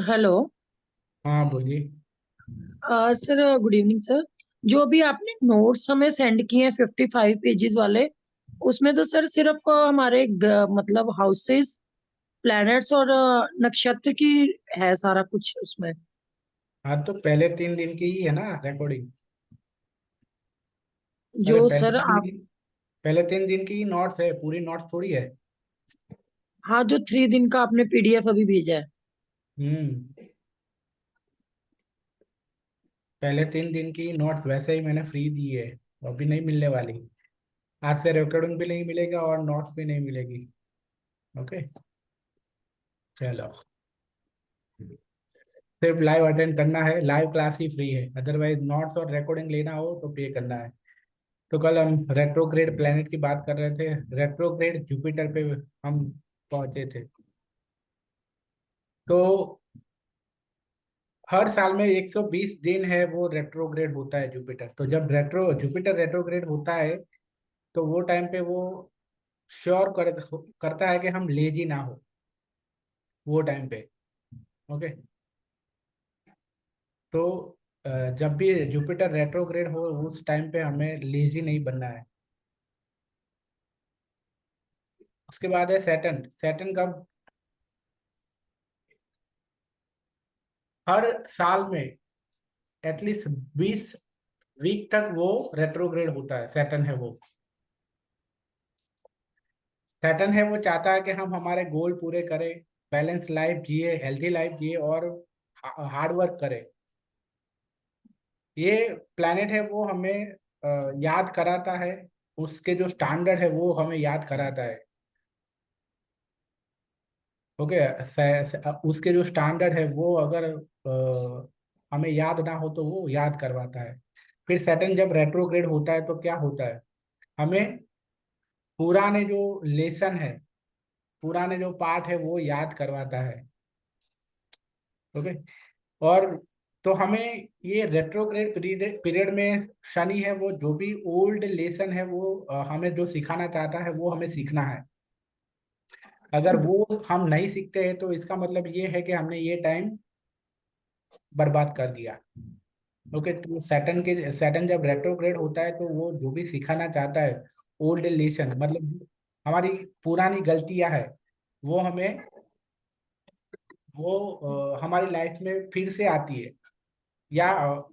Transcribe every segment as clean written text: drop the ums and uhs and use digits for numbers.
Hello. हाँ बोलिए। Sir, good evening sir. जो भी आपने नोट्स हमें सेंड किए हैं 55 पेजेस वाले, उसमें तो सर सिर्फ हमारे मतलब हाउसेस, प्लैनेट्स और नक्षत्र की है सारा कुछ उसमें। हाँ तो पहले 3 दिन की ही है ना रिकॉर्डिंग। जो अरे पहले सर तीन आप, दिन पहले 3 दिन की ही नोट्स है, पूरी नोट्स थोड़ी है। हाँ, जो 3 दिन का आपने पीडीएफ अभी भेजा है। हम्म। पहले 3 दिन की नोट्स वैसे ही मैंने फ्री दी है, अभी नहीं मिलने वाली। आज से रिकॉर्डिंग भी नहीं मिलेगा और नोट्स भी नहीं मिलेगी। ओके, चलो। सिर्फ लाइव अटेंड करना है, लाइव क्लास ही फ्री है, अदरवाइज नोट्स और रिकॉर्डिंग लेना हो तो पे करना है। तो कल हम रेट्रोग्रेड प्लेनेट की बात कर रहे थे, रेट्रोग्रेड जुपिटर पे हम पहुंचे थे। तो हर साल में 120 दिन है वो रेट्रोग्रेड होता है जुपिटर। तो जब जुपिटर रेट्रोग्रेड होता है तो वो टाइम पे वो करता है कि हम लेजी ना हो वो टाइम पे। ओके। तो जब भी जुपिटर रेट्रोग्रेड हो उस टाइम पे हमें लेजी नहीं बनना है। उसके बाद है सैटर्न। सैटर्न कब? हर साल में एटलीस्ट 20 वीक तक वो रेट्रोग्रेड होता है। सैटर्न है वो। सैटर्न है वो चाहता है कि हम हमारे गोल पूरे करें, बैलेंस लाइफ जिए, हेल्थी लाइफ जिए और हार्ड वर्क करें। ये प्लैनेट है वो हमें याद कराता है, उसके जो स्टैंडर्ड है वो हमें याद कराता है। ओके। उसके जो स्टैंडर्ड है वो अगर हमें याद ना हो तो वो याद करवाता है। फिर सैटर्न जब रेट्रोग्रेड होता है तो क्या होता है, हमें पुराने जो लेसन है, पुराने जो पार्ट है वो याद करवाता है। ओके। और तो हमें ये रेट्रोग्रेड पीरियड पीरियड में शनि है वो जो भी ओल्ड लेसन है वो हमें जो सिखाना चाहता है वो हमें सीखना है। अगर वो हम नहीं सीखते हैं तो इसका मतलब ये है कि हमने ये टाइम बर्बाद कर दिया। ओके। तो सैटर्न जब रेट्रोग्रेड होता है तो वो जो भी सिखाना चाहता है, ओल्ड लेसन मतलब हमारी पुरानी गलतियां है, वो हमें वो हमारी लाइफ में फिर से आती है। या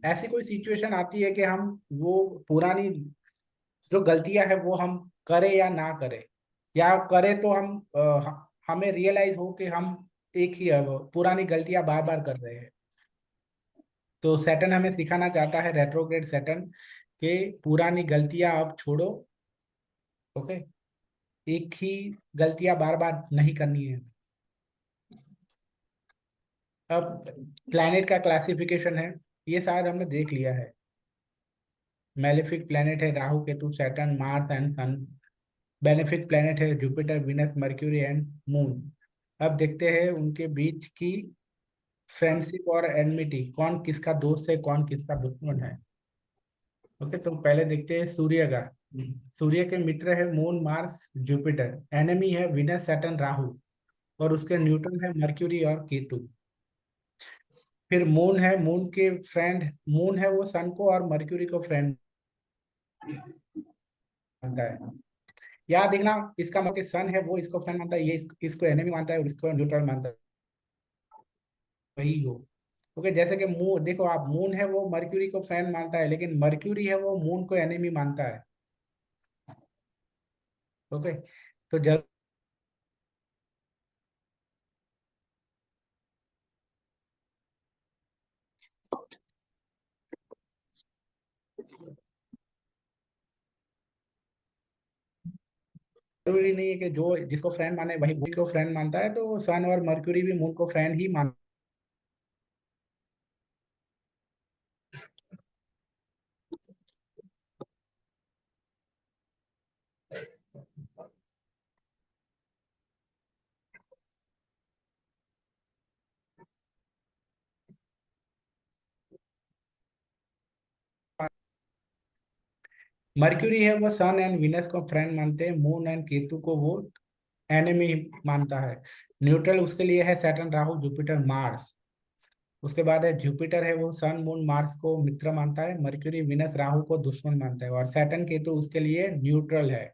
ऐसी कोई सिचुएशन आती है कि हम वो पुरानी जो गलतियां है वो हम करें या ना करें, या करें तो हमें रियलाइज हो कि हम एक ही पुरानी गलतियां बार बार कर रहे हैं। तो सैटर्न हमें सिखाना चाहता है, रेट्रोग्रेड सैटर्न, कि पुरानी गलतियां अब छोड़ो। ओके। एक ही गलतियां बार बार नहीं करनी है। अब प्लैनेट का क्लासिफिकेशन है, ये शायद हमने देख लिया है। मेलेफिक प्लैनेट है Rahu Ketu Saturn Mars and Sun. Benefic planet है Jupiter Venus Mercury and Moon. अब देखते हैं उनके बीच की फ्रेंडशिप और एनमिटी, कौन किसका दोस्त है कौन किसका दुश्मन है। ओके। तो पहले देखते हैं सूर्य का। सूर्य के मित्र है मून मार्स जुपिटर, एनिमी है विनस सैटर्न राहु, और उसके न्यूट्रल है मर्क्यूरी और केतु। फिर मून है, मून के फ्रेंड, मून है वो सन को और मर्क्यूरी को फ्रेंड मानता है। याद देखना, इसका मतलब सन है वो इसको फ्रेंड मानता है, ये इसको एनिमी मानता है और इसको न्यूट्रल मानता है। वही हो। ओके। जैसे कि मून देखो आप, मून है वो मर्क्यूरी को फ्रेंड मानता है लेकिन मर्क्यूरी है वो मून को एनिमी मानता है। ओके। तो जरूरी नहीं है कि जो जिसको फ्रेंड माने वही मून को फ्रेंड मानता है, तो सन और मर्क्यूरी भी मून को फ्रेंड ही मान। मर्क्यूरी है वो सन एंड विनस को फ्रेंड मानते हैं, मून एंड केतु को वो एनिमी मानता है। न्यूट्रल उसके लिए है सैटर्न राहु जुपिटर मार्स। उसके बाद है जुपिटर है वो सन मून मार्स को मित्र मानता है, मर्क्यूरी वीनस राहु को दुश्मन मानता है, और सैटर्न केतु उसके लिए न्यूट्रल है।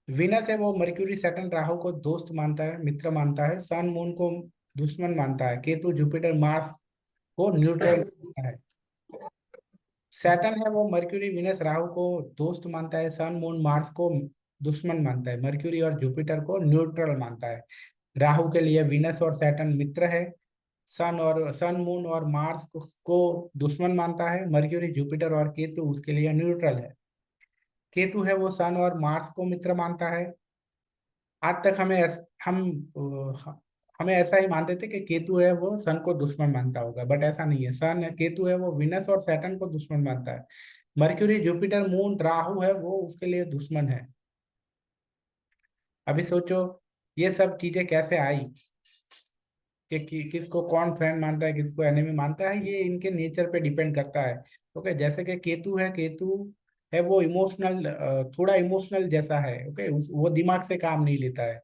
वीनस है वो मर्क्यूरी सैटर्न राहु को दोस्त मानता है, मित्र मानता है, सन मून को दुश्मन मानता है, केतु जुपिटर मार्स को न्यूट्रल मानता है। सैटर्न है वो मर्क्यूरी वीनस राहु को दोस्त मानता है, सन मून मार्स को दुश्मन मानता है, मर्क्यूरी और जुपिटर को न्यूट्रल मानता है। राहु के लिए वीनस और सैटर्न मित्र है, सन मून और मार्स को दुश्मन मानता है, मर्क्यूरी जुपिटर और केतु उसके लिए न्यूट्रल है। केतु है वो सन और मार्स को मित्र मानता है। आज तक हमें ऐसा ही मानते थे कि केतु है वो सन को दुश्मन मानता होगा, बट ऐसा नहीं है। केतु है वो विनस और सैटर्न को दुश्मन मानता है। मर्क्यूरी जुपिटर मून राहु है वो उसके लिए दुश्मन है। अभी सोचो ये सब चीजें कैसे आई, किसको कौन फ्रेंड मानता है किसको एनिमी मानता है, ये इनके नेचर पे डिपेंड करता है। ओके, जैसे कि केतु है वो इमोशनल, थोड़ा इमोशनल जैसा है। ओके, वो दिमाग से काम नहीं लेता है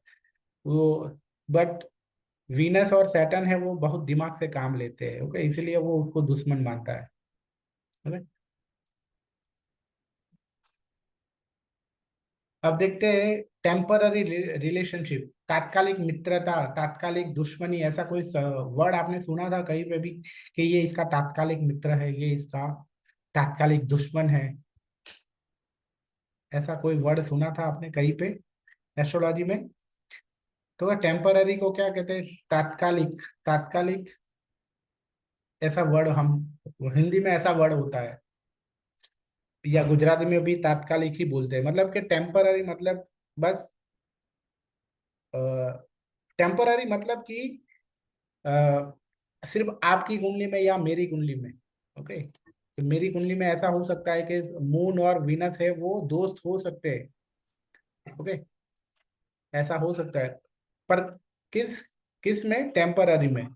वो। बट वीनस और सैटर्न है वो बहुत दिमाग से काम लेते हैं। ओके, इसलिए वो उसको दुश्मन मानता है। ओके, अब देखते हैं टेम्पररी रिलेशनशिप, तात्कालिक मित्रता, तात्कालिक दुश्मनी। ऐसा कोई वर्ड आपने सुना था कहीं पे भी कि ये इसका तात्कालिक मित्र है, ये इसका तात्कालिक दुश्मन है? ऐसा कोई वर्ड सुना था आपने कहीं पे एस्ट्रोलॉजी में? तो टेम्पररी को क्या कहते हैं? तात्कालिक। तात्कालिक ऐसा वर्ड हम हिंदी में ऐसा वर्ड होता है, या गुजराती में भी तात्कालिक ही बोलते हैं। मतलब कि टेम्पररी मतलब बस, टेम्पररी मतलब कि सिर्फ आपकी कुंडली में या मेरी कुंडली में। ओके, तो मेरी कुंडली में ऐसा हो सकता है कि मून और वीनस है वो दोस्त हो सकते हैं। ओके, ऐसा हो सकता है, पर किस किस में? टेम्पररी में।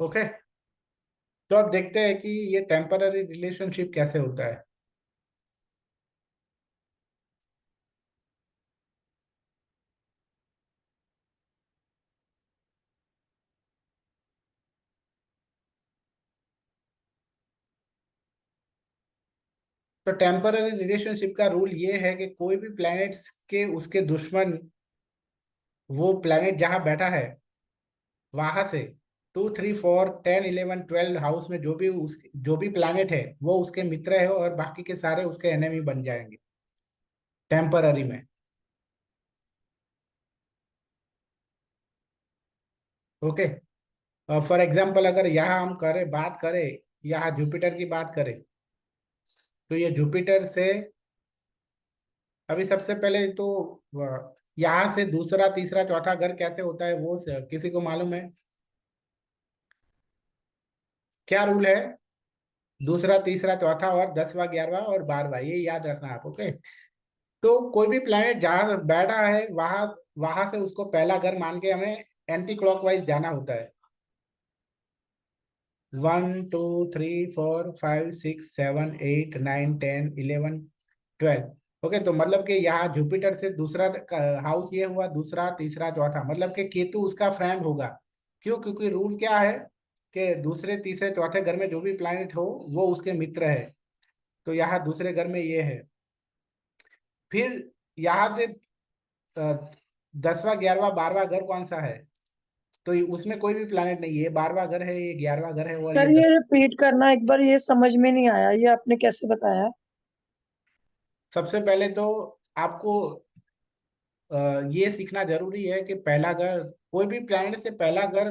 ओके, तो अब देखते हैं कि ये टेम्पररी रिलेशनशिप कैसे होता है। तो टेम्पररी रिलेशनशिप का रूल ये है कि कोई भी प्लैनेट्स के उसके दुश्मन, वो प्लैनेट जहां बैठा है वहां से 2, 3, 4, 10, 11, 12 हाउस में जो भी प्लैनेट है वो उसके मित्र है, और बाकी के सारे उसके एनिमी बन जाएंगे टेम्पररी में। ओके, फॉर एग्जाम्पल अगर यहाँ हम बात करें, यहाँ जुपिटर की बात करें, तो ये जुपिटर से अभी सबसे पहले तो यहाँ से दूसरा तीसरा चौथा घर कैसे होता है वो किसी को मालूम है? क्या रूल है? दूसरा तीसरा चौथा और 10वां 11वां और 12वां, ये याद रखना आप। ओके, तो कोई भी प्लेनेट जहां बैठा है वहां वहां से उसको पहला घर मान के हमें एंटी क्लॉकवाइज जाना होता है। 1, 2, 3, 4, 5, 6, 7, 8, 9, 10, 11, 12। ओके, तो मतलब कि यहाँ जुपिटर से दूसरा हाउस ये हुआ, दूसरा तीसरा चौथा, मतलब कि केतु उसका फ्रेंड होगा। क्यों? क्योंकि रूल क्या है कि दूसरे तीसरे चौथे घर में जो भी प्लैनेट हो वो उसके मित्र है। तो यहाँ दूसरे घर में ये है। फिर यहाँ से 10वां 11वां 12वां घर कौन सा है? तो उसमें कोई भी प्लैनेट नहीं है, ये 12वां घर है, ये 11वां घर है, और सर ये ये रिपीट करना एक बार, ये समझ में नहीं आया, ये आपने कैसे बताया? सबसे पहले तो आपको ये सीखना जरूरी है कि पहला घर, कोई भी प्लैनेट से पहला घर,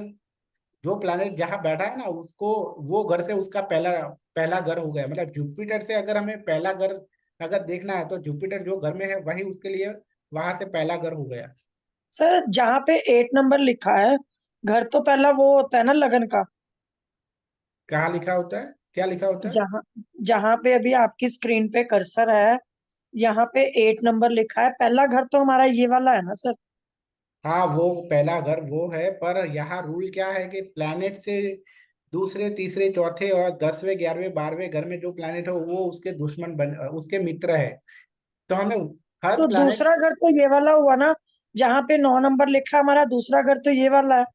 जो प्लैनेट जहाँ बैठा है ना उसको, वो घर से उसका पहला पहला घर हो गया। मतलब जुपिटर से अगर हमें पहला घर अगर देखना है तो जुपिटर जो घर में है वही उसके लिए वहां से पहला घर हो गया। सर जहाँ पे 8 नंबर लिखा है, घर तो पहला वो होता है ना लगन का। कहाँ लिखा होता है? क्या लिखा होता है? जहाँ जहाँ पे अभी आपकी स्क्रीन पे कर्सर है, यहाँ पे 8 नंबर लिखा है, पहला घर तो हमारा ये वाला है ना सर? हाँ, वो पहला घर वो है, पर यहाँ रूल क्या है कि प्लैनेट से दूसरे तीसरे चौथे और 10वें 11वें 12वें घर में जो प्लैनेट हो वो उसके दुश्मन बन, उसके मित्र है। तो हमें हर तो प्लैनेट, दूसरा घर तो ये वाला हुआ ना, जहाँ पे 9 नंबर लिखा है, हमारा दूसरा घर तो ये वाला है।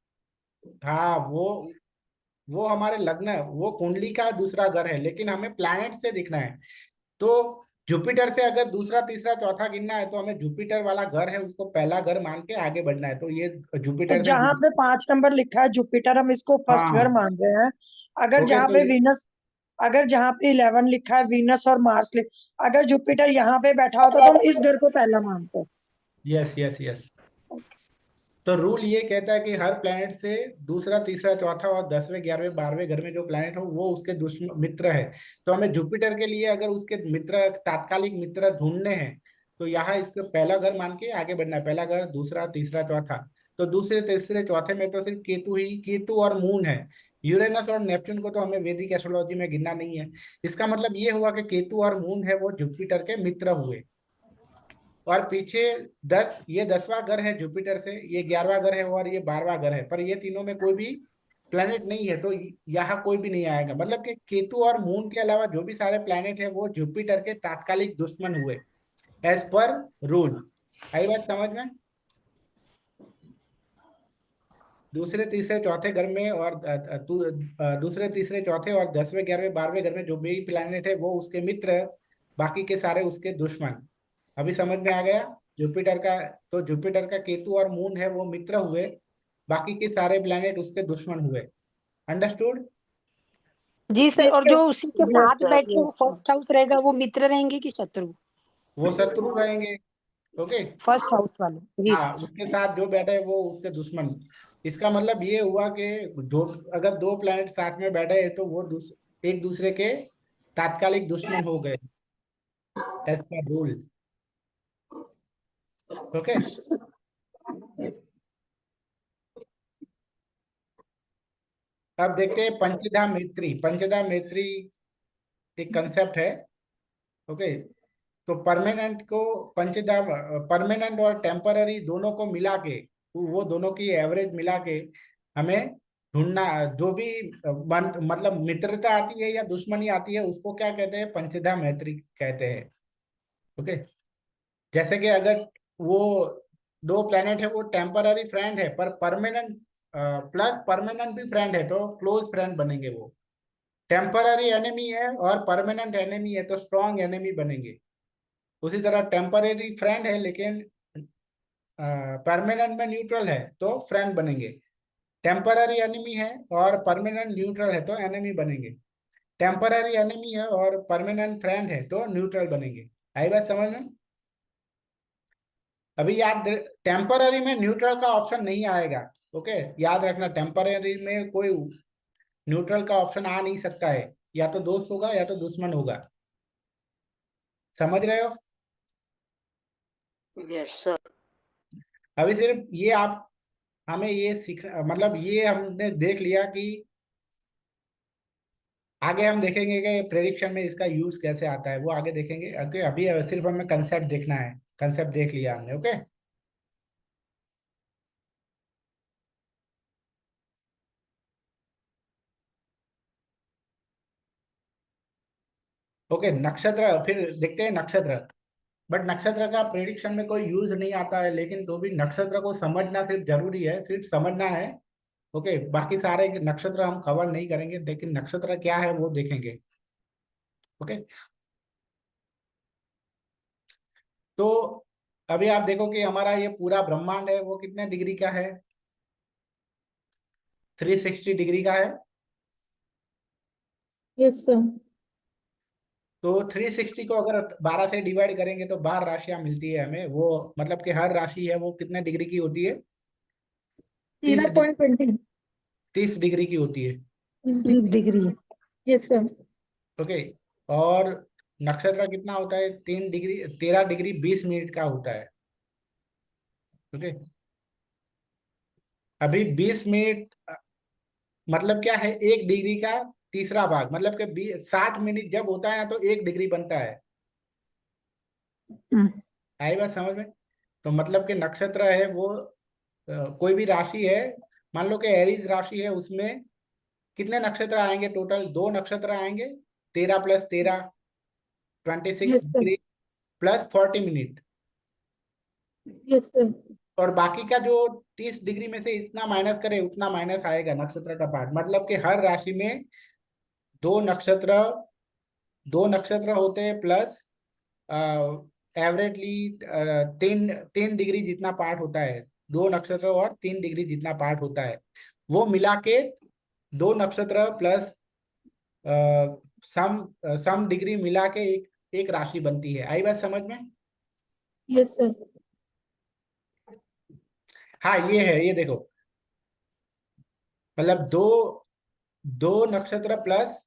हाँ वो हमारे लग्न है, वो कुंडली का दूसरा घर है, लेकिन हमें प्लैनेट से दिखना है। तो जुपिटर से अगर दूसरा तीसरा चौथा गिनना है तो हमें जुपिटर वाला घर है उसको पहला घर मान के आगे बढ़ना है। तो ये तो जुपिटर से जहाँ पे 5 नंबर लिखा है जुपिटर, हम इसको फर्स्ट घर हाँ। मान रहे हैं। अगर ओके, जहाँ तो पे वीनस, अगर जहाँ पे 11 लिखा है वीनस और मार्स अगर जुपिटर यहाँ पे बैठा होता तो हम इस घर को पहला मानते। Yes yes yes. तो रूल ये कहता है कि हर प्लैनेट से दूसरा तीसरा चौथा और 10वें 11वें 12वें घर में जो प्लैनेट हो वो उसके दुश्मन मित्र है। तो हमें जुपिटर के लिए अगर उसके मित्र, तात्कालिक मित्र ढूंढने हैं, तो यहाँ इसको पहला घर मान के आगे बढ़ना है। पहला घर, दूसरा तीसरा चौथा। तो दूसरे तीसरे चौथे में तो सिर्फ केतु और मून है। यूरेनस और नेपच्यून को तो हमें वैदिक एस्ट्रोलॉजी में गिनना नहीं है। इसका मतलब ये हुआ कि केतु और मून है वो जुपिटर के मित्र हुए। और पीछे 10, ये 10वां घर है जुपिटर से, ये 11वां घर है और ये 12वां घर है, पर ये तीनों में कोई भी प्लेनेट नहीं है, तो यहाँ कोई भी नहीं आएगा। मतलब कि केतु और मून के अलावा जो भी सारे प्लेनेट है वो जुपिटर के तात्कालिक दुश्मन हुए, एज पर रूल। आई बात समझ में? दूसरे तीसरे चौथे घर में और दूसरे तीसरे चौथे और 10वें 11वें 12वें घर में जो भी प्लैनेट है वो उसके मित्र, बाकी के सारे उसके दुश्मन। अभी समझ में आ गया? जुपिटर का, तो जुपिटर का केतु और मून है वो मित्र हुए, बाकी के सारे प्लैनेट उसके दुश्मन हुए। अंडरस्टूड? जी सर, और जो उसी के यस साथ सर, बैठे वो यस सर। फर्स्ट हाउस रहेगा, वो मित्र रहेंगे कि शत्रु? वो शत्रु रहेंगे। ओके। फर्स्ट हाउस वाले, जी हाँ, सर। उसके साथ जो बैठे वो उसके दुश्मन। इसका मतलब ये हुआ कि जो, अगर दो प्लैनेट साथ में बैठे हैं तो वो एक दूसरे के तात्कालिक दुश्मन हो गए, एज पर रूल। ओके। अब देखते हैं पंचधा मैत्री। पंचधा मैत्री एक कंसेप्ट है। ओके। तो परमानेंट को पंचधा, परमानेंट और टेम्पररी दोनों को मिला के, वो दोनों की एवरेज मिला के हमें ढूंढना। जो भी मतलब मित्रता आती है या दुश्मनी आती है उसको क्या कहते हैं? पंचधा मैत्री कहते हैं। ओके। जैसे कि अगर वो दो प्लेनेट है वो टेम्पररी फ्रेंड है पर परमानेंट, प्लस परमानेंट भी फ्रेंड है तो क्लोज फ्रेंड बनेंगे वो। टेम्पररी एनिमी है और परमानेंट एनिमी है तो स्ट्रॉन्ग एनिमी बनेंगे। उसी तरह टेम्पररी फ्रेंड है लेकिन परमानेंट में न्यूट्रल है तो फ्रेंड बनेंगे। टेम्पररी एनिमी है और परमानेंट न्यूट्रल है तो एनिमी बनेंगे। टेम्पररी एनिमी है और परमानेंट फ्रेंड है तो न्यूट्रल बनेंगे। आई बात समझ में? अभी याद, टेम्पररी में न्यूट्रल का ऑप्शन नहीं आएगा। ओके, याद रखना, टेम्पररी में कोई न्यूट्रल का ऑप्शन आ नहीं सकता है। या तो दोस्त होगा या तो दुश्मन होगा। समझ रहे हो? Yes sir. अभी सिर्फ ये आप, हमें ये सीख, मतलब ये हमने देख लिया कि आगे हम देखेंगे कि प्रेडिक्शन में इसका यूज कैसे आता है, वो आगे देखेंगे। ओके, अभी सिर्फ हमें कंसेप्ट देखना है। कंसेप्ट देख लिया हमने। ओके। ओके, नक्षत्र फिर देखते हैं। नक्षत्र, बट नक्षत्र का प्रेडिक्शन में कोई यूज नहीं आता है, लेकिन तो भी नक्षत्र को समझना सिर्फ जरूरी है, सिर्फ समझना है। ओके, बाकी सारे नक्षत्र हम कवर नहीं करेंगे, लेकिन नक्षत्र क्या है वो देखेंगे। ओके। तो अभी आप देखो कि हमारा ये पूरा ब्रह्मांड है वो कितने डिग्री का है? 360 डिग्री का है। Yes sir. तो 360 को अगर 12 से डिवाइड करेंगे तो 12 राशियां मिलती है हमें। वो मतलब कि हर राशि है वो कितने डिग्री की होती है? तीस 13.20। 30 डिग्री की होती है। 30 डिग्री। Yes sir. ओके। और नक्षत्र कितना होता है? 3 डिग्री, 13 डिग्री 20 मिनट का होता है। ओके। अभी 20 मिनट मतलब क्या है? 1 डिग्री का तीसरा भाग, मतलब कि 60 मिनट जब होता है ना तो 1 डिग्री बनता है। हम्म, आई बात समझ में? तो मतलब कि नक्षत्र है वो कोई भी राशि है, मान लो कि एरीज राशि है, उसमें कितने नक्षत्र आएंगे टोटल? 2 नक्षत्र आएंगे। 13 + 13 26 yes sir, degree plus 40 minute. Yes sir. और बाकी का जो 30 डिग्री में से इतना माइनस करे उतना माइनस आएगा नक्षत्र का पार्ट। मतलब कि हर राशि में दो नक्षत्र दो नक्षत्र होते हैं, प्लस एवरेजली 3 डिग्री जितना पार्ट होता है। 2 नक्षत्र और 3 डिग्री जितना पार्ट होता है, वो मिला के 2 नक्षत्र प्लस सम सम डिग्री मिला के एक एक राशि बनती है। आई बात समझ में? Yes sir. हाँ ये है, ये देखो, मतलब दो दो नक्षत्र प्लस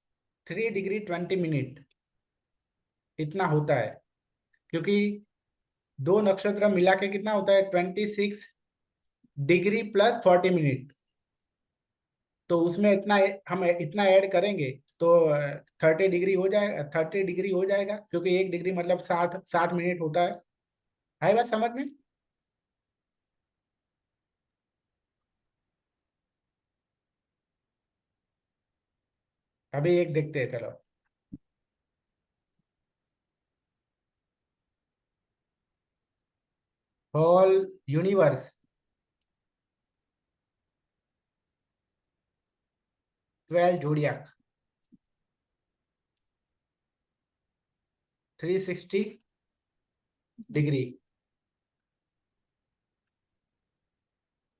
3 डिग्री 20 मिनट इतना होता है, क्योंकि 2 नक्षत्र मिला के कितना होता है? 26 डिग्री प्लस 40 मिनट। तो उसमें इतना हम इतना ऐड करेंगे तो 30 डिग्री हो जाएगा, 30 डिग्री हो जाएगा, क्योंकि 1 डिग्री मतलब 60 60 मिनट होता है। आई बात समझ में? अभी एक देखते हैं, चलो। Whole universe 12 zodiac 360 degree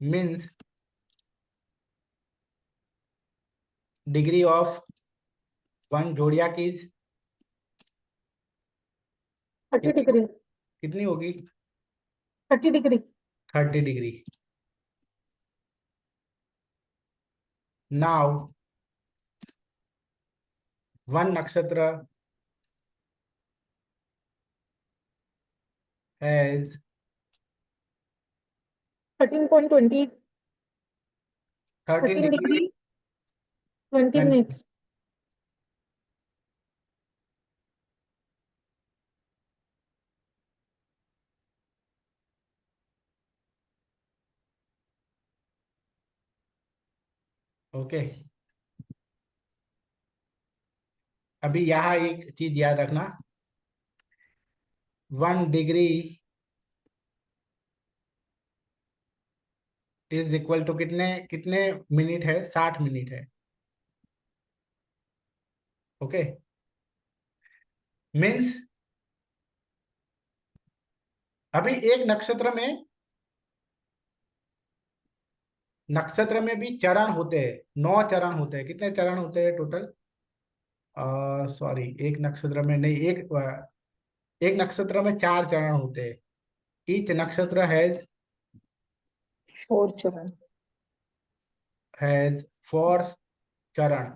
means degree of one zodiac is 30 degree. कितनी होगी? 30 डिग्री। 30 डिग्री। नाउ वन नक्षत्र has 13.20, 13 13 degree degree 20 20। Minutes. Okay, अभी यहाँ एक चीज याद रखना, 1 डिग्री इज इक्वल टू कितने कितने मिनट है? 60 मिनट है। ओके, मीन्स अभी एक नक्षत्र में भी चरण होते हैं, 9 चरण होते हैं। कितने चरण होते हैं टोटल? सॉरी, एक नक्षत्र में नहीं, एक नक्षत्र में 4 चरण होते हैं। ईच नक्षत्र और चरण। हैज 4 चरण।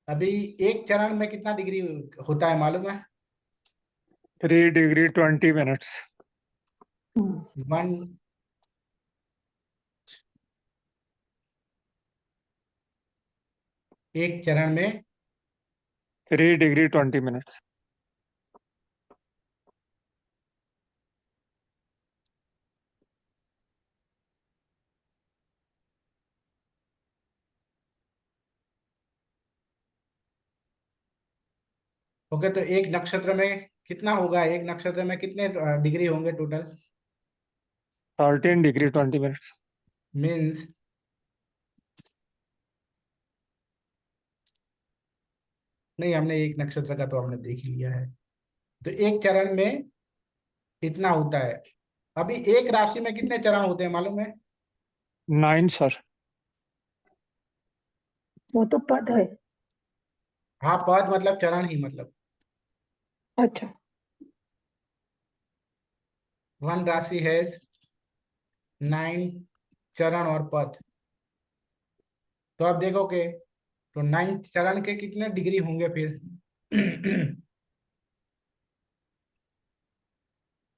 अभी एक चरण में कितना डिग्री होता है मालूम है? 3 डिग्री 20 मिनट्स। वन एक चरण में 3 डिग्री 20 मिनट्स। ओके, तो एक नक्षत्र में कितना होगा? एक नक्षत्र में कितने डिग्री होंगे टोटल? 13 degree 20 minutes. मीन्स नहीं, हमने एक नक्षत्र का तो हमने देख ही लिया है। तो एक चरण में इतना होता है। अभी एक राशि में कितने चरण होते हैं मालूम है? 9 सर। वो तो पद है। हाँ, पद मतलब चरण ही मतलब। अच्छा। वन राशि है 9 चरण और पद। तो आप देखोगे तो 9 चरण के कितने डिग्री होंगे फिर?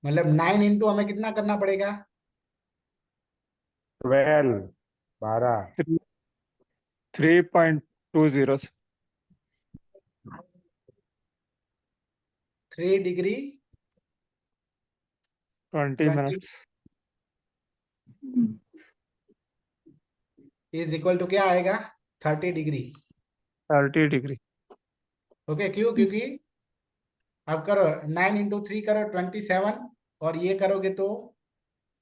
मतलब 9 इंटू हमें कितना करना पड़ेगा? 12, 12। 3.20 sir. 3 डिग्री 20 20 minutes. इज इक्वल टू क्या आएगा? 30 डिग्री। 30 degree. ओके, क्यों? क्योंकि अब करो 9 इंटू 3 करो 27, और ये करोगे तो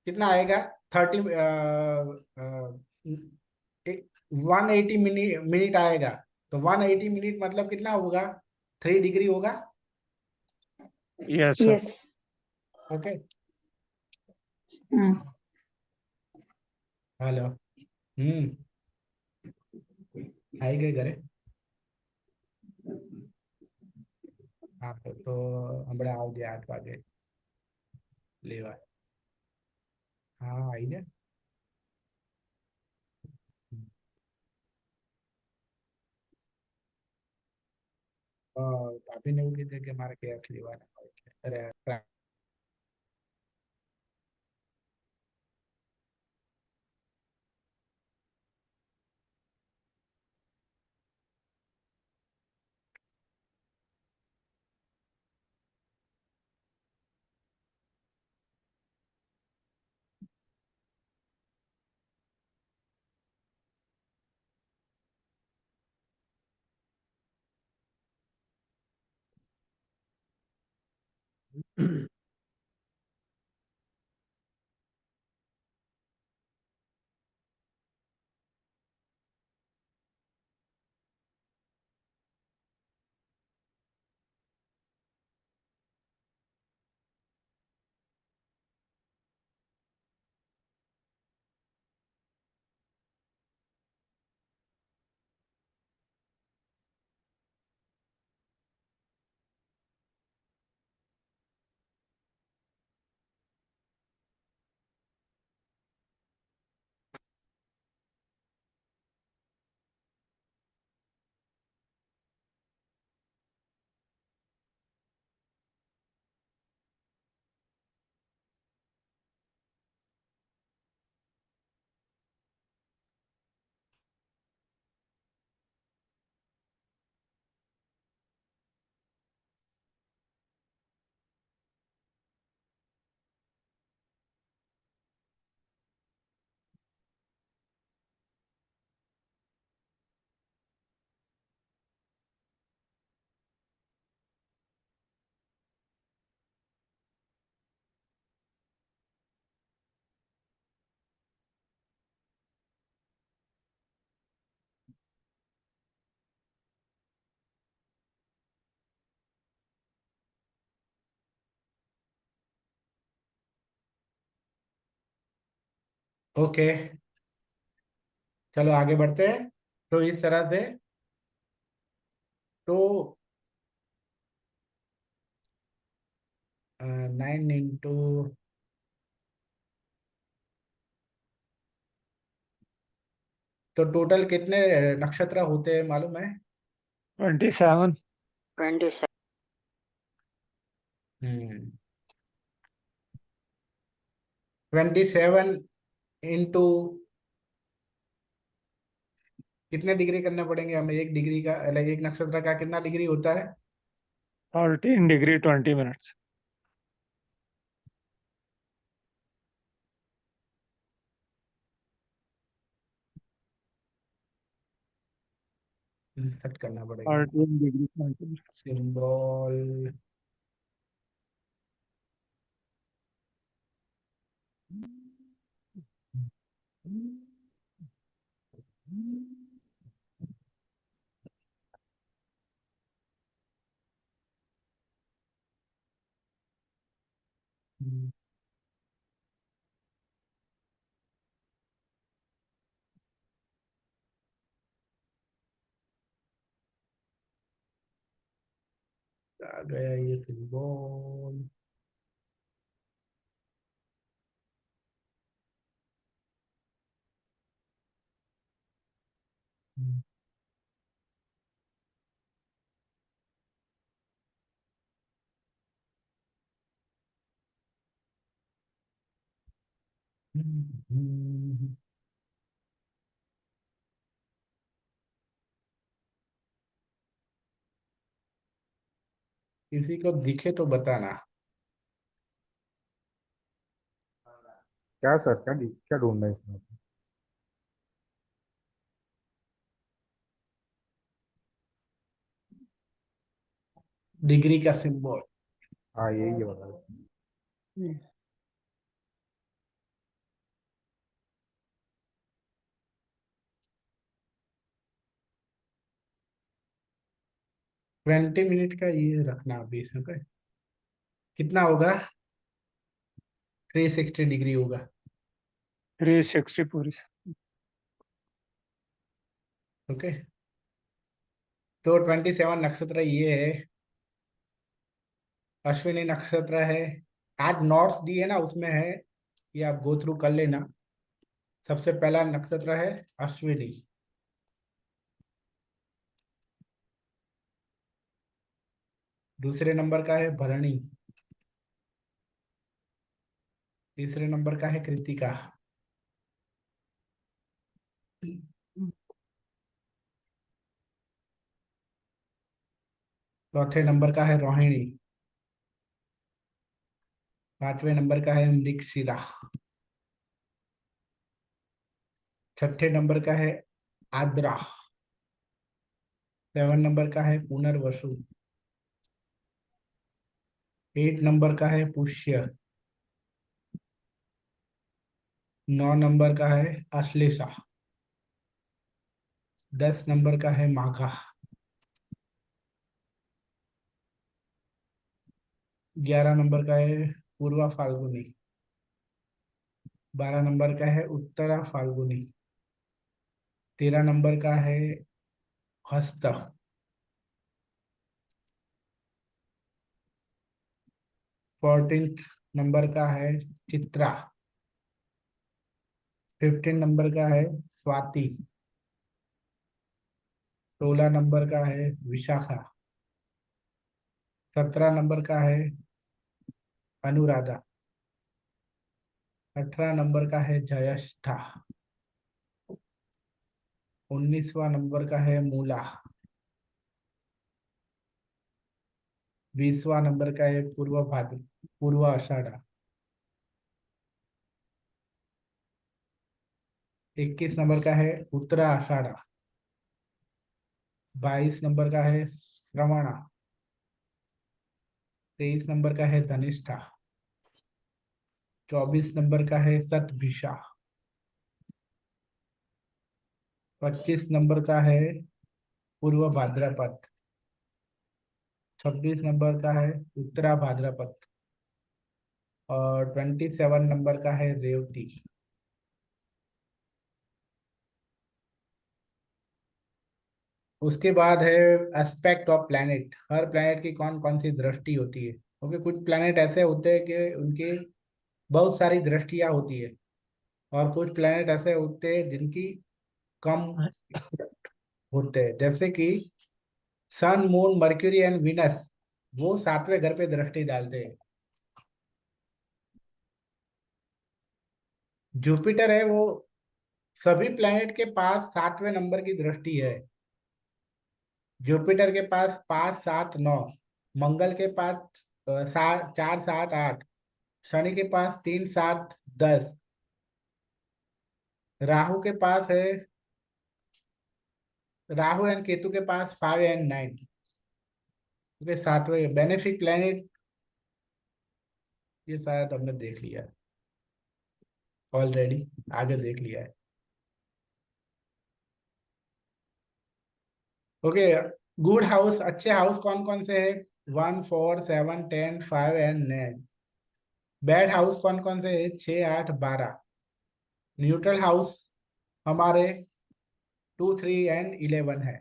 कितना आएगा? 30 180 मिनट आएगा। तो 180 मिनट मतलब कितना होगा? 3 डिग्री होगा। Yes sir. यस। ओके। हम्म। हेलो। आई गए घरे? हाँ, तो हमने आओ गया 8 वागे लेवा। हाँ, आई जा। भाभी ने बोली थी कि हमारे केस लेवा अरे। ओके, चलो आगे बढ़ते हैं। तो इस तरह से तो 9 इंटू तो टोटल कितने नक्षत्र होते हैं मालूम है? 27. 27। हम्म 27 इंटू कितने डिग्री करने पड़ेंगे हमें? एक डिग्री का, एक नक्षत्र का कितना डिग्री होता है? 13 degree 20 minutes. कट करना पड़ेगा। 13 degree 20 minutes. सिंबल आ गया ये सिंबल। किसी को दिखे तो बताना। क्या सर, क्या ढूंढना है इसमें? डिग्री का सिंबल। हाँ यही है, बता। 20 मिनट का ये रखना अभी इसमें पे। कितना होगा? 360 डिग्री होगा। 360 पूरी। ओके, तो 27 नक्षत्र ये है, अश्विनी नक्षत्र है। आज नोट्स दिए ना, उसमें है, ये आप गो थ्रू कर लेना। सबसे पहला नक्षत्र है अश्विनी, दूसरे नंबर का है भरणी, तीसरे नंबर का है कृतिका, चौथे नंबर का है रोहिणी, पांचवें नंबर का है मृगशिरा, छठे नंबर का है आद्रा, 7 नंबर का है पुनर्वसु, 8 नंबर का है पुष्य, 9 नंबर का है अश्लेषा, 10 नंबर का है माघा, 11 नंबर का है पूर्वा फाल्गुनी, 12 नंबर का है उत्तरा फाल्गुनी, 13 नंबर का है हस्त, 14 नंबर का है चित्रा, 15 नंबर का है स्वाति, 16 नंबर का है विशाखा, 17 नंबर का है अनुराधा, 18 नंबर का है ज्येष्ठा, 19वां नंबर का है मूला, 20वां नंबर का है पूर्व आषाढ़ा, 21 नंबर का है उत्तरा आषाढ़ा, 22 नंबर का है श्रवणा, 23 नंबर का है धनिष्ठा, 24 नंबर का है सतभिषा, 25 नंबर का है पूर्व भाद्रपद, 26 नंबर का है उत्तरा भाद्रपद, और 27 नंबर का है रेवती। उसके बाद है aspect of planet, her planet की कौन कौन सी दृष्टि होती है। ओके, कुछ प्लैनेट ऐसे होते हैं कि उनके बहुत सारी दृष्टियां होती है, और कुछ प्लैनेट ऐसे होते हैं जिनकी कम होते हैं, जैसे कि सन, मून, मर्क्यूरी एंड विनस, वो 7वें घर पे दृष्टि डालते हैं। जुपिटर है वो सभी प्लैनेट के पास 7वें नंबर की दृष्टि है। जुपिटर के पास 5, 7, 9, मंगल के पास 4, 7, 8, शनि के पास 3, 7, 10, राहु के पास है, राहु एंड केतु के पास 5 एंड 9, क्योंकि 7वें बेनिफिक प्लैनेट, ये शायद हमने देख लिया है ऑलरेडी, आगे देख लिया है। ओके, गुड हाउस, अच्छे हाउस कौन कौन से है? 1, 4, 7, 10, 5 एंड 9। बैड हाउस कौन कौन से है? 6, 8, 12। न्यूट्रल हाउस हमारे 2, 3 एंड 11 है।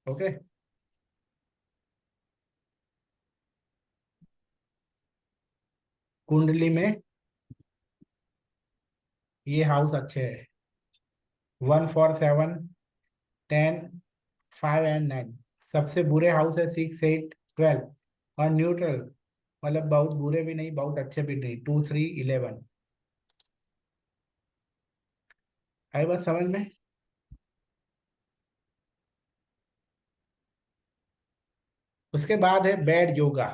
ओके, कुंडली में ये हाउस अच्छे है, 1, 4, 7, 10, 5 एंड 9। सबसे बुरे हाउस है 6, 8, 12, और न्यूट्रल मतलब बहुत बुरे भी नहीं बहुत अच्छे भी नहीं, 2, 3, 11। आई बात समझ में? उसके बाद है बैड योगा।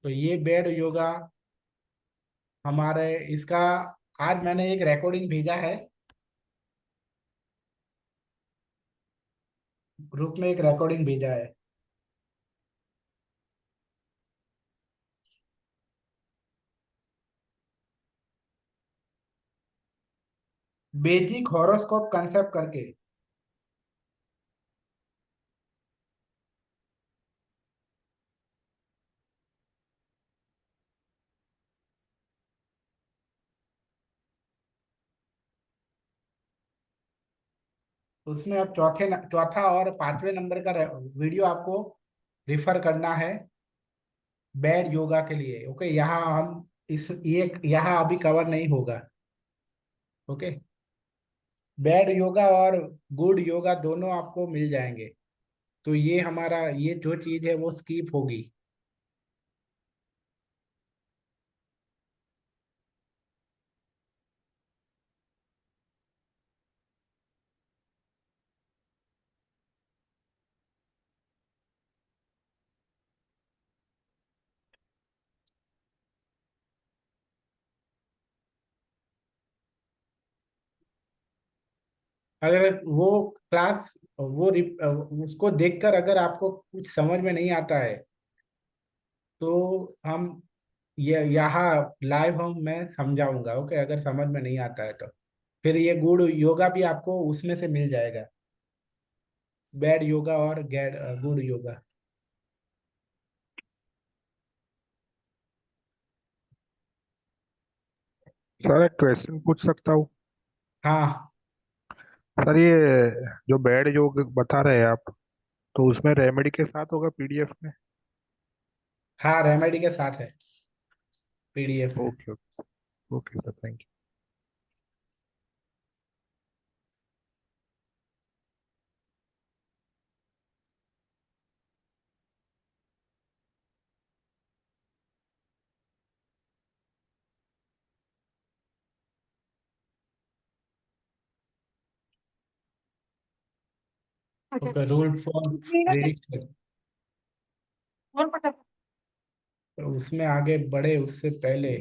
तो ये बैड योगा हमारे इसका आज मैंने एक रिकॉर्डिंग भेजा है, ग्रुप में एक रिकॉर्डिंग भेजा है। बेसिक हॉरोस्कोप कंसेप्ट करके। उसमें अब चौथा और पांचवें नंबर का वीडियो आपको रिफर करना है बैड योगा के लिए। ओके, यहाँ हम इस ये यहाँ अभी कवर नहीं होगा। ओके, बैड योगा और गुड योगा दोनों आपको मिल जाएंगे। तो ये हमारा ये जो चीज है वो स्किप होगी। अगर वो क्लास उसको देखकर अगर आपको कुछ समझ में नहीं आता है तो हम ये यहाँ लाइव हम मैं समझाऊंगा। ओके, अगर समझ में नहीं आता है तो फिर ये गुड योगा भी आपको उसमें से मिल जाएगा, बैड योगा और गुड योगा। सर एक क्वेश्चन पूछ सकता हूँ? हाँ सर ये जो बेड योग बता रहे हैं आप, तो उसमें रेमेडी के साथ होगा पीडीएफ में? हाँ, रेमेडी के साथ है पीडीएफ में। Okay okay. Okay sir, thank okay, rule for prediction. उसमें आगे बढ़े उससे पहले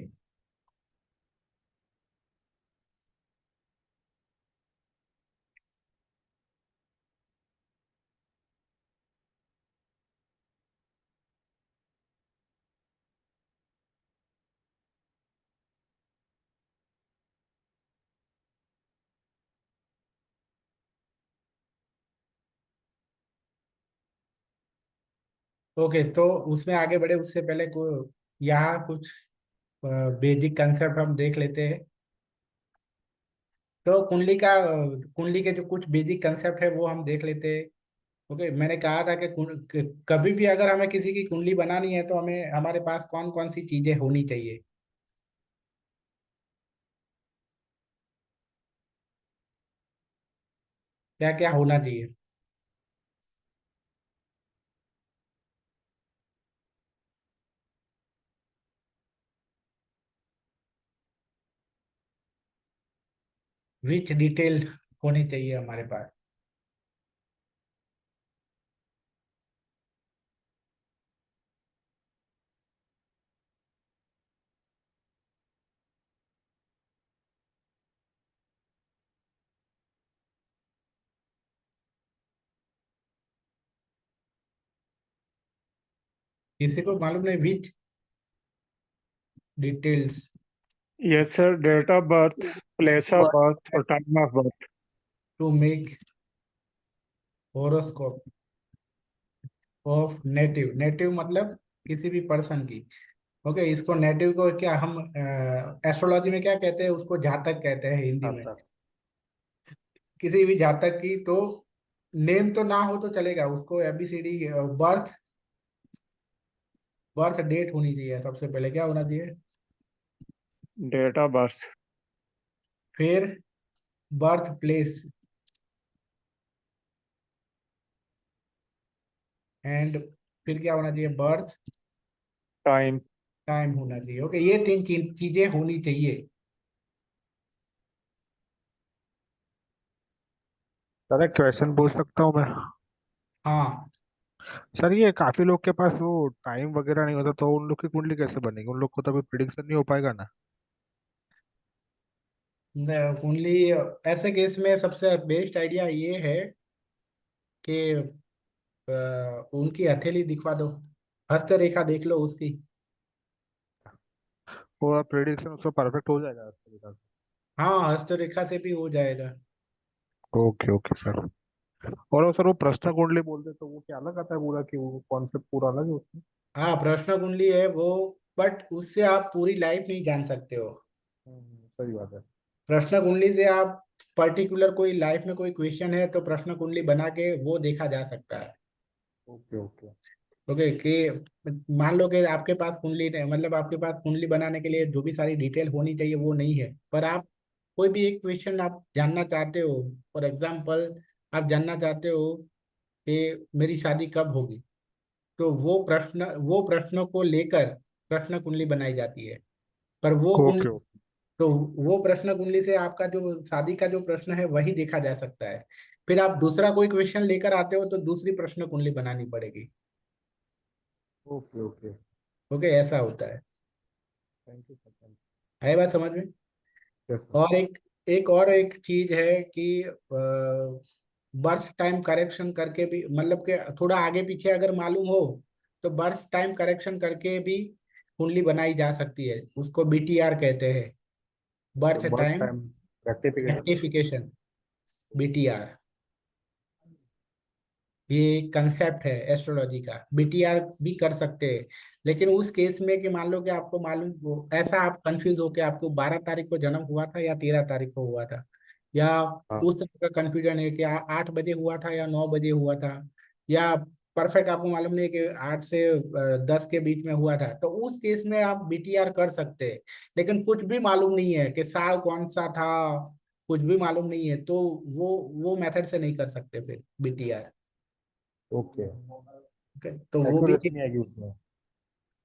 ओके, तो उसमें आगे बढ़े उससे पहले यहाँ कुछ बेसिक कंसेप्ट हम देख लेते हैं। तो कुंडली के जो कुछ बेसिक कंसेप्ट है वो हम देख लेते हैं। ओके, मैंने कहा था कि कभी भी अगर हमें किसी की कुंडली बनानी है तो हमें हमारे पास कौन कौन सी चीजें होनी चाहिए। क्या क्या होना चाहिए? विच डिटेल होनी चाहिए हमारे पास? किसी को मालूम नहीं विच details Yes, sir. Date of birth, place of birth, or time of birth. To make horoscope of native. Native मतलब किसी भी पर्सन की। ओके, इसको नेटिव को क्या हम एस्ट्रोलॉजी में क्या कहते हैं, उसको जातक कहते हैं हिंदी में। यू। किसी भी जातक की तो नेम तो ना हो तो चलेगा, उसको एबीसीडी बर्थ बर्थ डेट होनी चाहिए। सबसे पहले क्या होना चाहिए? Date of birth. फिर बर्थ प्लेस एंड फिर क्या होना चाहिए? Birth Time. टाइम होना चाहिए। ओके, ये तीन चीजें होनी चाहिए। सर एक क्वेश्चन पूछ सकता हूँ मैं? हाँ, सर ये काफी लोग के पास वो टाइम वगैरह नहीं होता, तो उन लोग की कुंडली कैसे बनेगी? उन लोग को तो अभी प्रिडिक्शन नहीं हो पाएगा ना। कुंडली ऐसे केस में सबसे बेस्ट आइडिया ये है कि उनकी हथेली दिखवा दो, हस्तरेखा देख लो उसकी। वो प्रिडिक्शन उसका परफेक्ट हो जाएगा इस तरीके से। हाँ, हस्तरेखा से भी हो जाएगा। Okay okay sir. और वो सर वो प्रश्न कुंडली बोलते हैं, तो वो क्या अलग आता है पूरा, कि वो कॉन्सेप्ट पूरा अलग है उसमें? हाँ, प्रश्न कुंडली है वो, बट उससे आप पूरी लाइफ नहीं जान सकते हो। सही बात है। प्रश्न कुंडली से आप पर्टिकुलर कोई लाइफ में कोई क्वेश्चन है तो प्रश्न कुंडली बना के वो देखा जा सकता है। Okay okay. ओके, कि मान लो कि आपके पास कुंडली नहीं, मतलब आपके पास कुंडली बनाने के लिए जो भी सारी डिटेल होनी चाहिए वो नहीं है, पर आप कोई भी एक क्वेश्चन आप जानना चाहते हो। फॉर एग्जाम्पल, आप जानना चाहते हो कि मेरी शादी कब होगी, तो वो प्रश्नों को लेकर प्रश्न कुंडली बनाई जाती है। पर वो ओके कुंडली, ओके। तो वो प्रश्न कुंडली से आपका जो शादी का जो प्रश्न है वही देखा जा सकता है। फिर आप दूसरा कोई क्वेश्चन लेकर आते हो तो दूसरी प्रश्न कुंडली बनानी पड़ेगी। Okay okay. ओके, ऐसा होता है। थैंक यू सर, थैंक है बात समझ में? यू। Yes sir. और एक चीज है कि बर्थ टाइम करेक्शन करके भी, मतलब कि थोड़ा आगे पीछे अगर मालूम हो तो बर्थ टाइम करेक्शन करके भी कुंडली बनाई जा सकती है। उसको बीटीआर कहते हैं, birth birth time time rectification. Rectification, BTR. ये एक कंसेप्ट है एस्ट्रोलॉजी का, बीटीआर भी कर सकते हैं। लेकिन उस केस में कि मान लो कि आपको मालूम हो, ऐसा आप कंफ्यूज हो कि आपको 12 तारीख को जन्म हुआ था या 13 तारीख को हुआ था, या हाँ। उस तरह का कंफ्यूजन है कि 8 बजे हुआ था या 9 बजे हुआ था, या परफेक्ट आपको मालूम नहीं कि 8 से 10 के बीच में हुआ था, तो उस केस में आप बीटीआर कर सकते हैं। लेकिन कुछ भी मालूम नहीं है कि साल कौन सा था, कुछ भी मालूम नहीं है, तो वो मेथड से नहीं कर सकते फिर बीटीआर। ओके। ओके, तो वो भी एक्यूरेसी नहीं आएगी उसमें।